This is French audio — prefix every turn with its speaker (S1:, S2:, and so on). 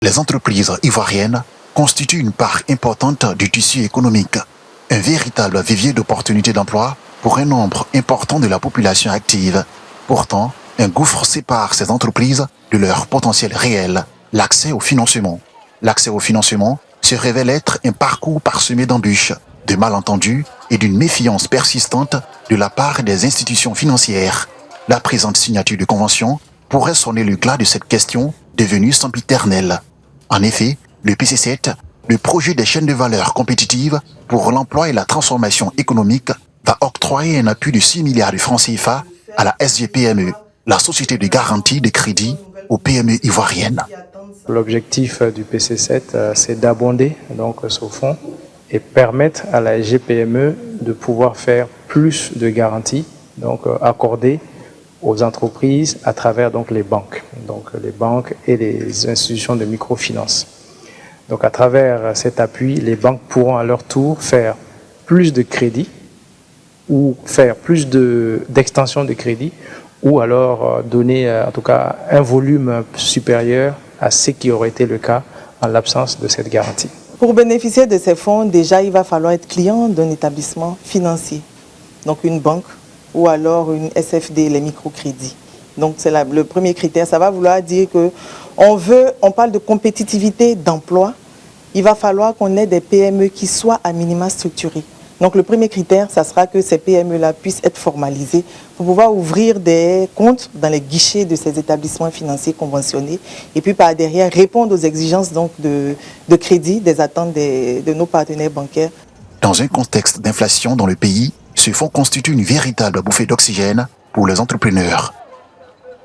S1: Les entreprises ivoiriennes constituent une part importante du tissu économique, un véritable vivier d'opportunités d'emploi pour un nombre important de la population active. Pourtant, un gouffre sépare ces entreprises de leur potentiel réel, l'accès au financement. L'accès au financement se révèle être un parcours parsemé d'embûches, de malentendus et d'une méfiance persistante de la part des institutions financières. La présente signature de convention pourrait sonner le glas de cette question devenue sempiternelle. En effet, le PC7, le projet des chaînes de valeur compétitives pour l'emploi et la transformation économique, va octroyer un appui de 6 milliards de francs CFA à la SGPME, la société de garantie de crédit aux PME ivoiriennes.
S2: L'objectif du PC7, c'est d'abonder donc ce fonds et permettre à la SGPME de pouvoir faire plus de garanties donc accordées aux entreprises à travers donc les banques et les institutions de microfinance. Donc à travers cet appui, les banques pourront à leur tour faire plus de crédits ou faire plus d'extension de crédit ou alors donner en tout cas un volume supérieur à ce qui aurait été le cas en l'absence de cette garantie.
S3: Pour bénéficier de ces fonds, déjà il va falloir être client d'un établissement financier, donc une banque ou alors une SFD, les microcrédits. Donc c'est le premier critère. Ça va vouloir dire qu'on parle de compétitivité d'emploi, il va falloir qu'on ait des PME qui soient à minima structurées. Donc le premier critère, ça sera que ces PME-là puissent être formalisées pour pouvoir ouvrir des comptes dans les guichets de ces établissements financiers conventionnés et puis par derrière répondre aux exigences donc, de crédit, des attentes de nos partenaires bancaires.
S1: Dans un contexte d'inflation dans le pays, ce fonds constitue une véritable bouffée d'oxygène pour les entrepreneurs.